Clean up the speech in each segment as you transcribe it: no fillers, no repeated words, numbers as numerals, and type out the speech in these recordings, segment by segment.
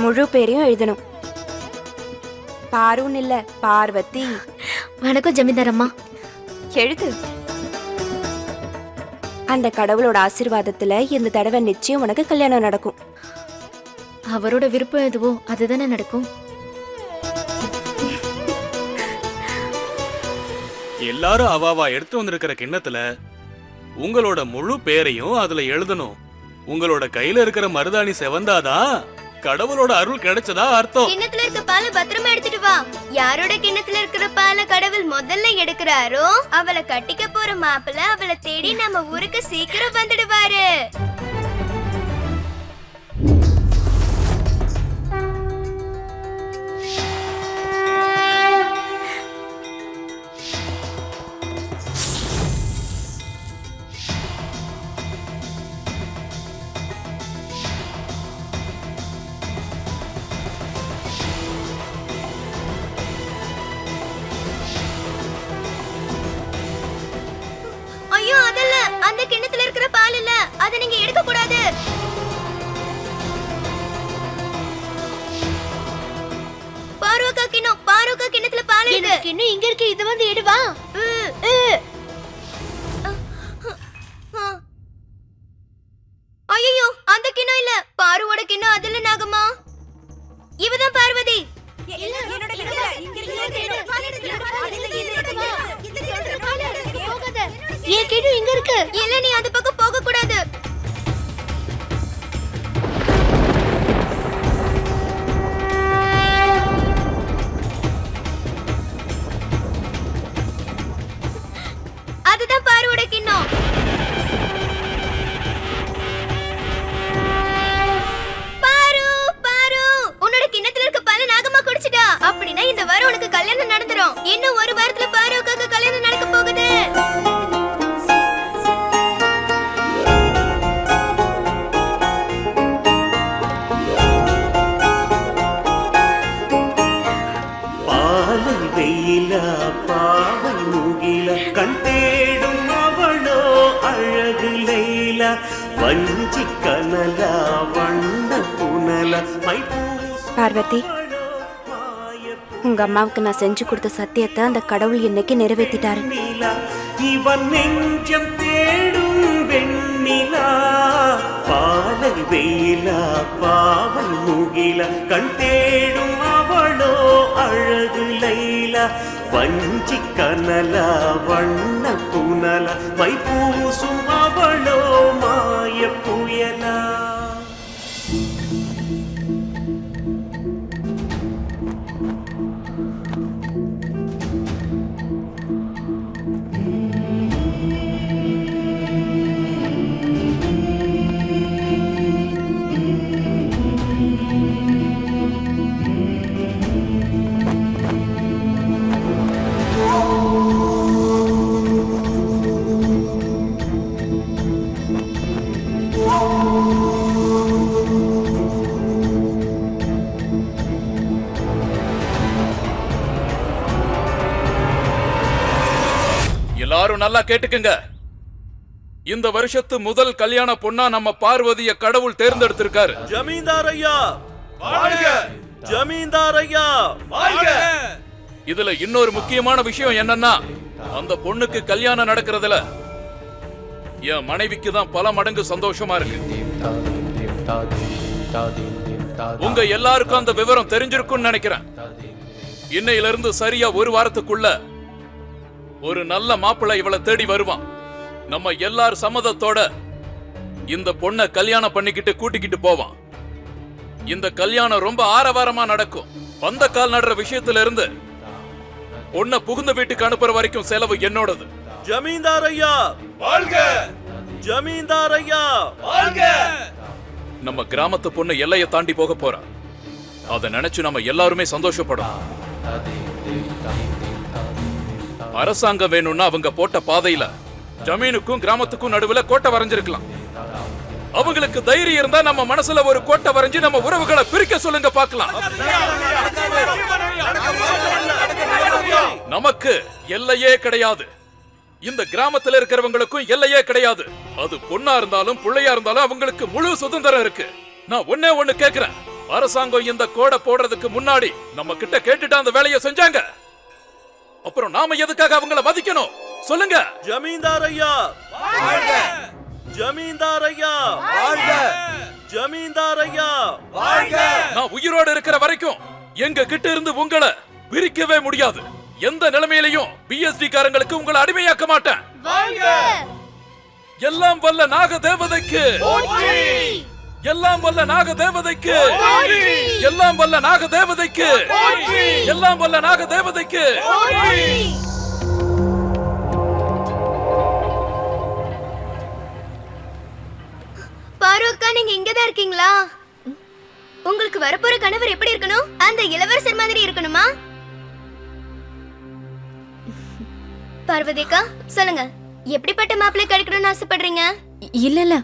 முழு பேரையும் எழுதணும். பாருன்னு இல்ல, பார்வதி. வணக்கம் ஜமீன்தார் அம்மா. எழுது. அந்த கடவுளோட ஆசீர்வாதத்துல இந்த தடவை நிச்சயம் உனக்கு கல்யாணம் நடக்கும். அவரோட விருப்பம் எதுவோ அதுதானே நடக்கும். எல்லாரும் அவாவா எடுத்து வந்திருக்கிற கிண்ணத்துல உங்களோட முழு பேரையும் அதுல எழுதணும். உங்களோட கையில இருக்கிற மருதாணி செவந்தாதான் கடவுளோட அருள் கிடைச்சதா அர்த்தம். கிண்ணத்துல இருக்க பாலை பத்திரமா எடுத்துட்டு வா. யாரோட கிண்ணத்துல இருக்கிற பாலை கடவுள் முதல்ல எடுக்கிறாரோ அவளை கட்டிக்க போற மாப்பிள்ள அவளை தேடி நம்ம ஊருக்கு சீக்கிரம் வந்துடுவாரு. ஐயோ அதல்ல, அந்த கிண்ணத்துல இருக்கிற பால் இல்ல, அத நீங்க எடுக்க கூடாது. பாருக்கா கிண்ணம், பாருக்கா கிண்ணத்துல பால் இருக்கு. கிண்ணம் இங்க இருக்கு, இத வந்து எடு வா. ஐயோ அந்த கிண்ணம் இல்ல, பாருவோட கிண்ணம் அதுல நாகம்மா. இவதான் பார்வதி. ஏன் கிண்ணம் இங்க இருக்கு. இல்ல நீ அந்த பக்கம் போக கூடாது. அதுதான் பாருவோட கிண்ணம். பாரு பாரு, உன்னோட கிண்ணத்துல இருக்க பாலை நாகம்மா குடிச்சிட்டா. அப்படின்னா இந்த வாரம் உனக்கு கல்யாணம் நடந்துரும். இன்னும் ஒரு வாரத்துல பாருவுக்காக கல்யாணம் நடக்க போகுது. பாலை வெயில பாவல் முகில கண் தேடும் அவளோ அழகு லைல வஞ்சி கனல வண்ண புனல பார்வதி, உங்க அம்மாவுக்கு நான் செஞ்சு கொடுத்த சத்தியத்தை அந்த கடவுள் இன்னைக்கு நிறைவேற்றிட்டாரு. இவன் நெஞ்சம் தேடும் வெண்ணிலா பாலை வெயில பாவல் முகில கண் தேடும் அவளோ அழகு லைல வஞ்சி கனல வண்ண புனல மை பூசும் அவளோ மாய புயலா. எல்லாரும் நல்லா கேட்டுக்குங்க. இந்த வருஷத்து முதல் கல்யாண பொண்ணா நம்ம பார்வதிய கடவுள் தேர்ந்தெடுத்திருக்காரு. ஜமீன்தார் ஐயா வாழ்க! ஜமீன்தார் ஐயா வாழ்க! இதுல இன்னொரு முக்கியமான விஷயம் என்னன்னா, அந்த பொண்ணுக்கு கல்யாணம் நடக்கிறதுல என் மனைவிக்கு தான் பல மடங்கு சந்தோஷமா இருக்கு. உங்க எல்லாருக்கும் அந்த விவரம் தெரிஞ்சிருக்கும்னு நினைக்கிறேன். இன்னையில இருந்து சரியா ஒரு வாரத்துக்குள்ள ஒரு நல்ல மாப்பிள்ளை இவளை தேடி வருவான். நம்ம எல்லார் சம்மதத்தோட இந்த பொண்ணை கல்யாணம் பண்ணிக்கிட்டு கூட்டிக்கிட்டு போவான். இந்த கல்யாணம் ரொம்ப ஆரவாரமா நடக்கும். பந்த கால் நடுற விஷயத்துல இருந்து பொண்ணை புகுந்த வீட்டுக்கு அனுப்புற வரைக்கும் செலவு என்னோடது. ஜமீன்தார் ஐயா வாழ்க! ஜமீன்தார் ஐயா வாழ்க! நம்ம கிராமத்து பொண்ணு எல்லையை தாண்டி போக போறா. அதை நினைச்சு நம்ம எல்லாருமே சந்தோஷப்படும். அரசாங்கம் வேணும்னா அவங்க போட்ட பாதையில ஜமீனுக்கும் கிராமத்துக்கும் நடுவுல கோட்டை வரைஞ்சிருக்கலாம். அவங்களுக்கு தைரியம் இருந்தா நம்ம மனசுல ஒரு கோட்டை வரைஞ்சு நம்ம உறவுகளை பிரிக்க சொல்லுங்க பார்க்கலாம். நமக்கு எல்லையே கிடையாது. இந்த கிராமத்துல இருக்கிறவங்களுக்கும் எல்லையே கிடையாது. அது பொண்ணா இருந்தாலும் பிள்ளையா இருந்தாலும் அவங்களுக்கு முழு சுதந்திரம் இருக்கு. நான் ஒண்ணே ஒண்ணு கேக்குறேன், அரசாங்கம் இந்த கோடை போடுறதுக்கு முன்னாடி நம்ம கிட்ட கேட்டுட்டு அந்த வேலையை செஞ்சாங்க. அப்புறம் நாம எதுக்காக அவங்கள மதிக்கணும் சொல்லுங்க? ஜமீன்தார் ஐயா வாழ்க! ஜமீன்தார் ஐயா வாழ்க! ஜமீன்தார் ஐயா வாழ்க! நான் உயிரோடு இருக்கிற வரைக்கும் எங்க கிட்ட இருந்து உங்களை பிரிக்கவே முடியாது. எந்த நிலைமையிலையும் பிஎஸ்டி காரங்களுக்கு உங்களை அடிமையாக்க மாட்டேன். எல்லாம் வல்ல நாக தேவதைக்கு, எல்லாம் வல்ல நாக தேவதைக்கு, எல்லாம் வல்ல நாக தேவதைக்கு, எல்லாம் வல்ல நாக தேவதைக்கு. பாருக்கா, நீங்க இங்கதான் இருக்கீங்களா? உங்களுக்கு வரப்போற கணவர் எப்படி இருக்கணும்? அந்த இளவரசர் மாதிரி இருக்கணுமா? பார்வதிக்கா சொல்லுங்க, எப்படிப்பட்ட மாப்பிள்ளை கிடைக்கணும்னு ஆசைப்படுறீங்க? இல்ல இல்ல,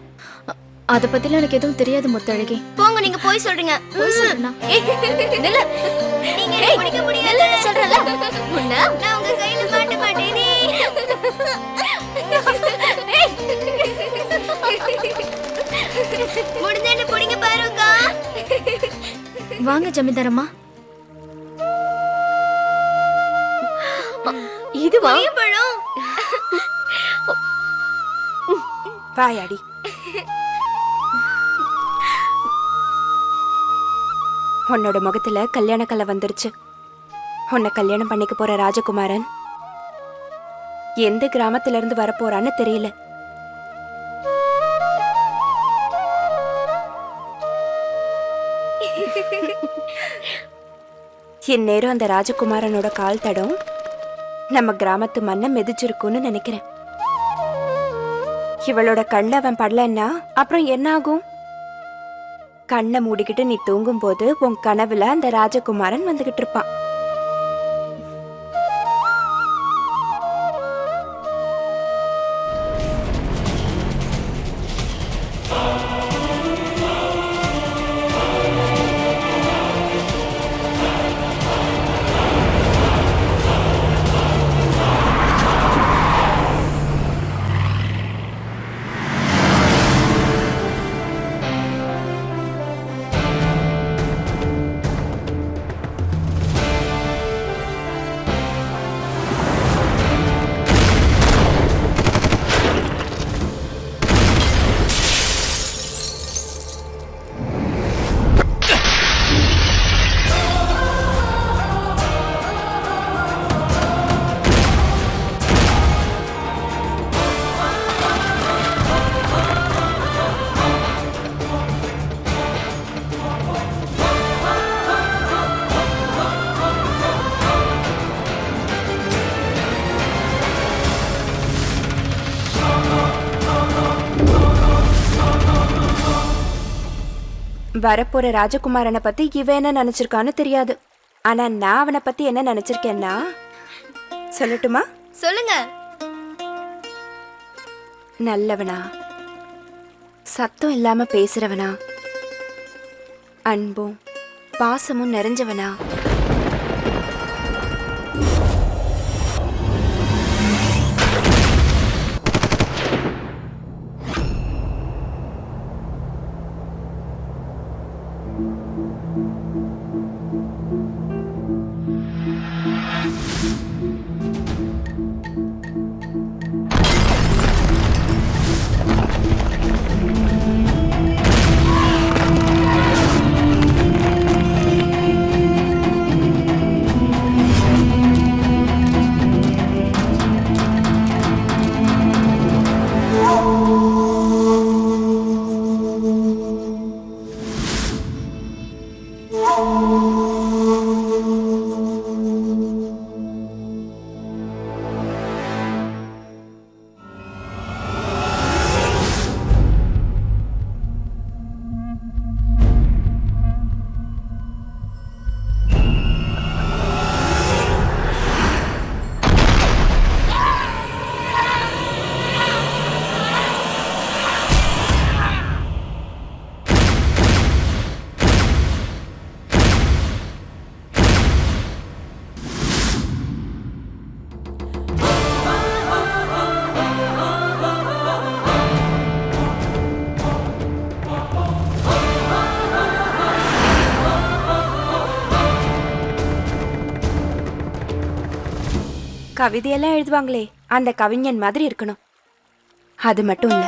அத பத்தில எனக்கு எதுவும் தெரியாது முத்தழகி. போங்க, நீங்க போய் சொல்றீங்க. போய் சொல்றேனா? நில்ல. நீங்க என்ன பிடிக்க முடியாது சொல்றல. நான் உங்க கையில மாட்ட மாட்டேனே. முடிஞ்ச என்ன புடிங்க பாருக்கா. வாங்க ஜமீன்தாரம்மா. இதுவா? பழம். வாயாடி. உன்னோட முகத்துல கல்யாண கலை வந்துருச்சு. உன்னை கல்யாணம் பண்ணிக்க போற ராஜகுமாரன் எந்த கிராமத்துல இருந்து வரப்போறான்னு தெரியல. இந்நேரம் அந்த ராஜகுமாரனோட கால் தடம் நம்ம கிராமத்து மண்ணை மிதிச்சிருக்கும்னு நினைக்கிறேன். இவளோட கண்ணில் அவன் படலன்னா அப்புறம் என்ன ஆகும்? கண்ணை மூடிக்கிட்டு நீ தூங்கும் போது உன் கனவுல அந்த ராஜகுமாரன் வந்துகிட்டு இருப்பான். வரப்போற ராஜகுமாரனை பத்தி இவன் என்ன நினைச்சிருக்கான்னு தெரியாது. ஆனா நான் அவனை பத்தி என்ன நினைச்சிருக்கேன்னா சொல்லட்டுமா? சொல்லுங்க. நல்லவனா, சத்தம் இல்லாம பேசுறவனா, அன்பும் பாசமும் நிறைஞ்சவனா, கவிதையெல்லாம் எழுதுவாங்களே அந்த கவிஞன் மாதிரி இருக்கணும். அது மட்டும் இல்ல,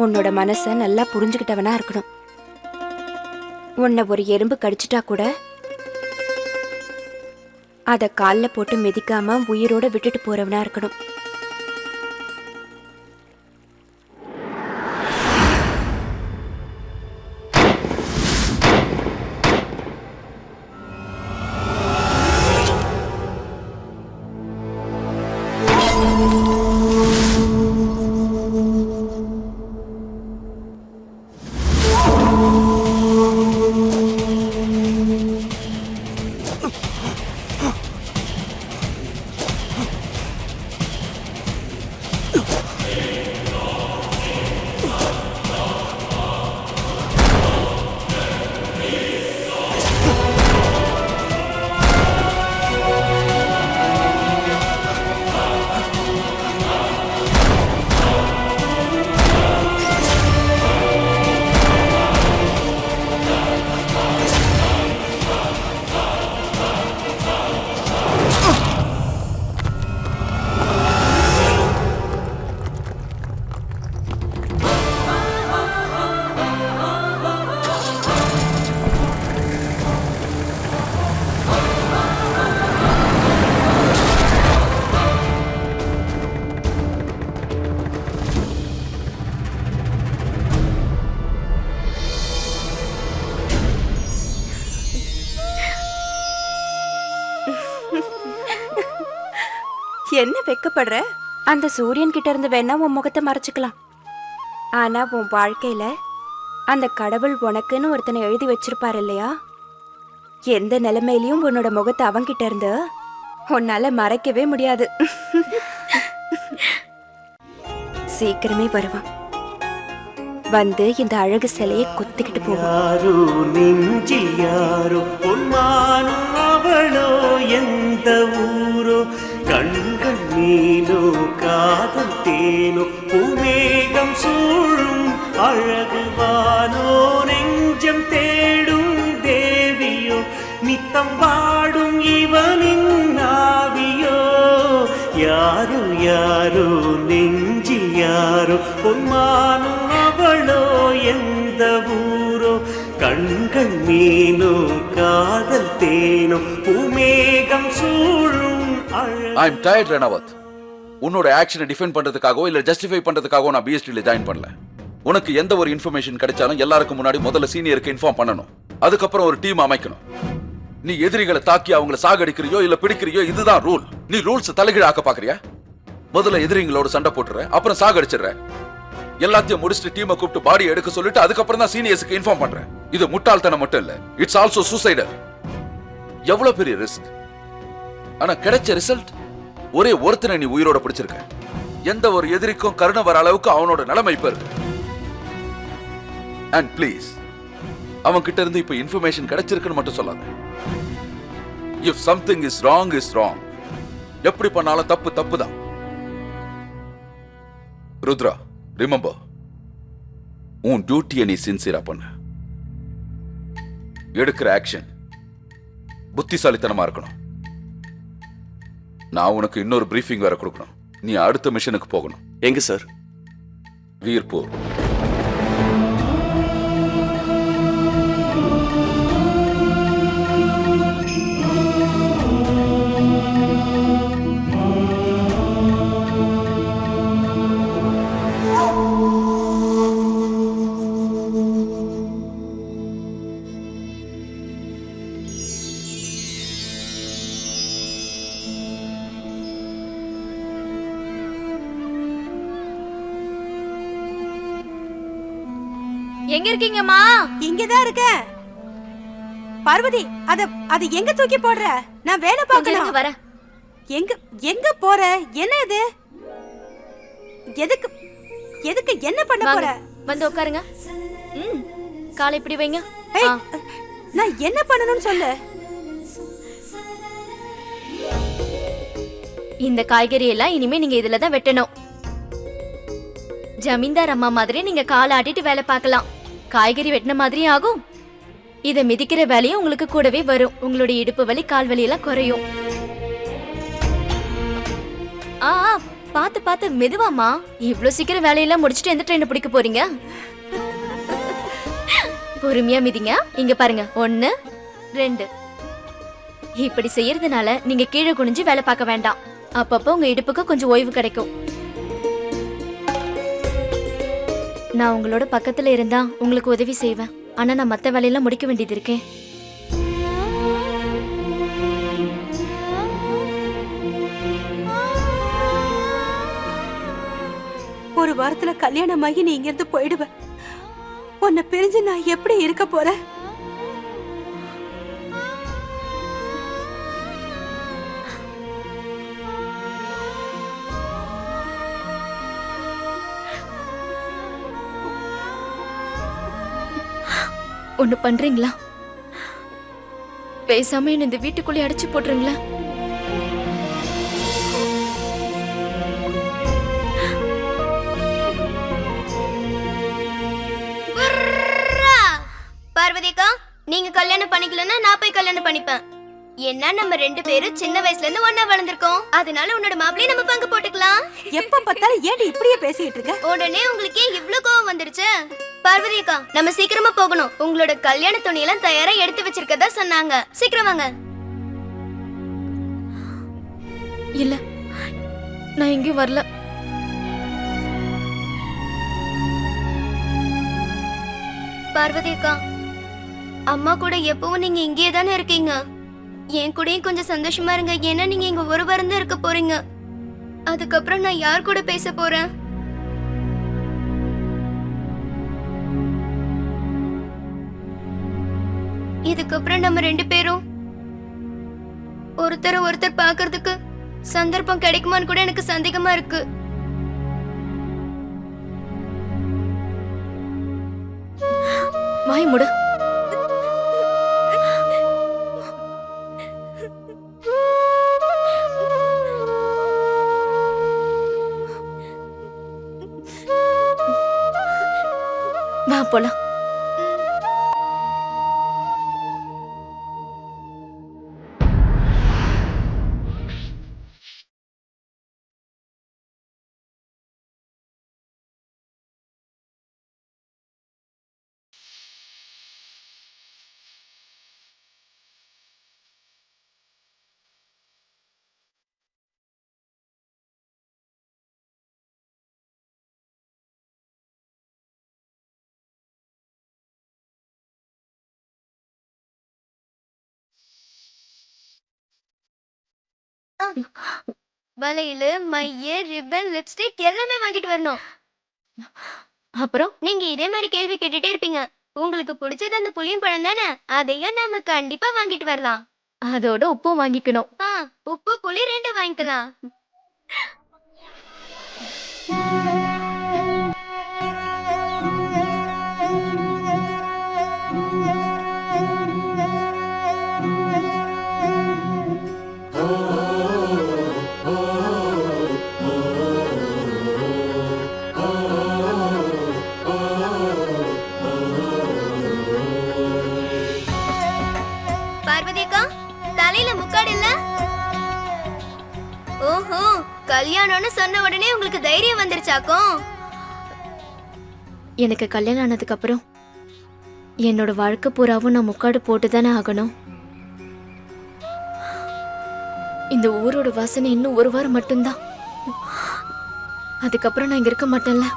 உன்னோட மனச நல்லா புரிஞ்சுக்கிட்டவனா இருக்கணும். உன்னை ஒரு எறும்பு கடிச்சிட்டா கூட அத கால்ல போட்டு மிதிக்காம உயிரோட விட்டுட்டு போறவனா இருக்கணும். என்ன வெக்கப்படுற? அந்த சூரியன் கிட்ட இருந்து வேணா உன் முகத்தை மறைச்சுக்கலாம். ஆனா உன் வாழ்க்கையில அந்த கடவுள் உனக்குன்னு ஒருத்தனை எழுதி வச்சிருப்பாரு இல்லையா? எந்த நிலைமையிலயும் உன்னோட முகத்தை அவங்கிட்ட இருந்து உன்னால மறைக்கவே முடியாது. சீக்கிரமே வருவான். வந்து இந்த அழகு சிலையை கொத்திக்கிட்டு போவான். யாரோ நெஞ்சில் யாரோ பொன்மானும் அவளோ எந்த ஊரோ கண்கள் மீனோ காதல் தேனோ பூமேகம் சூழும் அழகுவானோ நெஞ்சம் தேடும் தேவியோ நித்தம் வாடும் இவனின் நாவியோ யாரோ யாரோ நெஞ்சில் யாரோ பொன்மானும் அவளோ எந்த ஊரோ கண்கள் மீனோ காதல் தேனோ பூமேகம் சூழும் ஐ அம் டயர்ட் ரணவத். உன்னோட ஆக்ஷனை டிஃபெண்ட் பண்றதுக்காகவோ இல்ல ஜஸ்டிஃபை பண்றதுக்காகவோ நான் பிஎஸ்டில ஜாயின் பண்ணல. உனக்கு எந்த ஒரு இன்ஃபர்மேஷன் கிடைச்சாலும் எல்லாருக்கும் முன்னாடி முதல்ல சீனியருக்கு இன்ஃபார்ம் பண்ணணும். அதுக்கப்புறம் ஒரு டீம் அமைக்கணும். நீ எதிரிகளை தாக்கி அவங்கள சாகடிக்கிறியோ இல்ல பிடிக்கிறியோ இதுதான் ரூல். நீ ரூல்ஸ் தலைகீழ ஆக்க பாக்குறியா? முதல்ல எதிரிங்களோட சண்டை போட்டுற, அப்புறம் சாகடிச்சிடுற. எல்லாத்தையும் முடிச்சுட்டு டீமை கூப்பிட்டு பாடி எடுக்க சொல்லிட்டு அதுக்கப்புறம் தான் சீனியர்ஸ்க்கு இன்ஃபார்ம் பண்றேன். இது முட்டாள்தனம் மட்டும் இல்ல, இட்ஸ் ஆல்சோ சூசைடர். எவ்வளவு பெரிய ரிஸ்க். ஆனா கிடைச்ச ரிசல்ட் ஒரே ஒருத்தனை நீ உயிரோட பிடிச்சிருக்க. எந்த ஒரு எதிரிக்கும் கருணை வர அளவுக்கு அவனோட நிலைமை இப்ப இருக்கு. அண்ட் ப்ளீஸ் அவன் கிட்ட இருந்து இப்ப இன்ஃபர்மேஷன் கிடைச்சிருக்குன்னு மட்டும் சொல்லாத. If something is wrong is wrong. எப்படி பண்ணாலும் தப்பு தப்பு தான். ருத்ரா, ரிமெம்பர், உன் டியூட்டியை நீ சின்சியரா பண்ண. எடுக்கிற ஆக்ஷன் புத்திசாலித்தனமா இருக்கணும். நான் உனக்கு இன்னொரு பிரீஃபிங் வேற கொடுக்கணும். நீ அடுத்த மிஷனுக்கு போகணும். எங்க சார்? வீர்பூர். எங்க இருக்கீங்கம்மா? இங்கதான் இருக்க. பார்வதி, அத எங்க தூக்கி போடுற? நான் வேலை பார்க்கணும். வர. எங்க எங்க போற? என்ன இது? எதுக்கு எதுக்கு என்ன பண்ண போற? வந்து உட்காருங்க. காலை இப்படி வைங்க. நான் என்ன பண்ணணும்னு சொல்லு. இந்த காய்கறி எல்லாம் இனிமே நீங்க இதுல தான் வெட்டணும். ஜமீன்தார் அம்மா மாதிரி நீங்க காலை ஆட்டிட்டு வேலை பார்க்கலாம். காய்கறி வெட்டின மாதிரி ஆகும். இதை மிதிக்கிற வேலையும் உங்களுக்கு கூடவே வரும். உங்களுடைய இடுப்பு வலி, கால் வலி எல்லாம் குறையும். ஆ பாத்து பாத்து மெதுவாமா. இவ்ளோ சீக்கிரம் வேலையெல்லாம் முடிச்சிட்டு எந்த ட்ரெயினை பிடிக்க போறீங்க? பொறுமையா மிதிங்க. இங்க பாருங்க, 1 2. இப்படி செய்யறதுனால நீங்க கீழே குனிஞ்சு வேலை பார்க்க வேண்டாம். அப்பப்போ உங்க இடுப்புக்கு கொஞ்சம் ஓய்வு கிடைக்கும். நான் உங்களோட பக்கத்துல இருந்தா உங்களுக்கு உதவி செய்வேன். ஆனா நான் மத்த வேலையெல்லாம் முடிக்க வேண்டியது இருக்கேன். ஒரு வாரத்துல கல்யாணமாகி நீ இங்க இருந்து போயிடுவ. உன்னை பிரிஞ்சு நான் எப்படி இருக்க போறேன்? ஒண்ணு பண்றீங்களா? பேசாம என்ன இந்த வீட்டுக்குள்ளே அடைச்சு போட்டுறீங்களா? பார்வதிக்கா, நீங்க கல்யாணம் பண்ணிக்கலன்னா நான் போய் கல்யாணம் பண்ணிப்பேன். என்ன நம்ம 2 பேரும் சின்ன வயசுல இருந்து ஒண்ணா வளர்ந்திருக்கோம். அதனால உன்னோட மாப்பிளைய நம்ம பங்கு போட்டுக்கலாம். எப்ப பார்த்தாலும் ஏன் இப்படியே பேசிட்டு இருக்க? உடனே உங்களுக்கு இவ்ளோ கோவம் வந்துருச்சு? பார்வதிக்கா, நம்ம சீக்கிரமா போகணும். உங்களோட கல்யாண துணியெல்லாம் தயாரா எடுத்து வச்சிருக்கதா சொன்னாங்க. சீக்கிரம் வாங்க. இல்ல, நான் எங்கேயும் வரல. பார்வதிக்கா, அம்மா கூட எப்பவும் நீங்க இங்கேயே தானே இருக்கீங்க. என் கூடயும் கொஞ்சம் சந்தோஷமா இருங்க. ஏன்னா நீங்க இங்க ஒரு வாரம் தான் இருக்க போறீங்க. அதுக்கப்புறம் நான் யார் கூட பேச போறேன்? இதுக்கப்புறம் நம்ம 2 பேரும் ஒருத்தர் பாக்குறதுக்கு சந்தர்ப்பம் கிடைக்குமான்னு கூட எனக்கு சந்தேகமா இருக்கு. வாய் மூடு. வா போலாம். வளையல், மைய, ரிப்பன், லிப்ஸ்டிக் எல்லாமே வாங்கிட்டு வரணும். அப்புறம் நீங்க இதே மாதிரி கேள்வி கேட்டுட்டே இருப்பீங்க. உங்களுக்கு பிடிச்சது அந்த புளியும் பழம் தானே, அதையும் நம்ம கண்டிப்பா வாங்கிட்டு வரலாம். அதோட உப்பும் வாங்கிக்கணும். உப்பு புளி 2 வாங்கிக்கலாம். ஓஹோ, கல்யாணம்னு சொன்ன உடனே உங்களுக்கு தைரியம் வந்துருச்சாக்கும். எனக்கு கல்யாணம் ஆனதுக்கு அப்புறம் என்னோட வாழ்க்கை பூராவும் நான் முக்காடு போட்டுதானே ஆகணும். இந்த ஊரோட வாசனை இன்னும் 1 வாரம் மட்டும்தான். அதுக்கப்புறம் நான் இங்க இருக்க மாட்டேன்ல.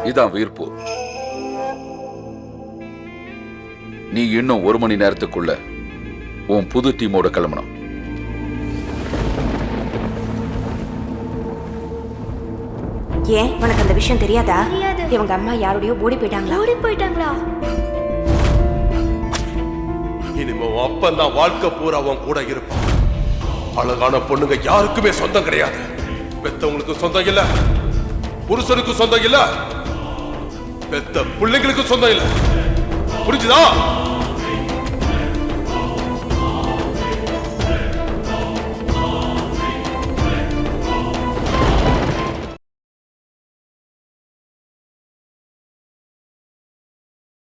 இதான் வீர்ப்பு. நீ இன்னும் 1 மணி நேரத்துக்குள்ள உன் புது டீமோட கிளம்பணும். ஏன் உனக்கு அந்த விஷயம் தெரியாதா? இவங்க அம்மா யாரோடயோ ஓடி போயிட்டாங்களா? இனிமே அப்பந்தான் வாழ்க்கை பூரா அவன் கூட இருப்பான். அழகான பொண்ணுங்க யாருக்குமே சொந்தம் கிடையாது. பெத்தவங்களுக்கு சொந்தம் இல்ல, புருஷனுக்கு சொந்தம் இல்ல, பெத்த பிள்ளைங்களுக்கு சொந்தம் இல்ல. புரிஞ்சுதா?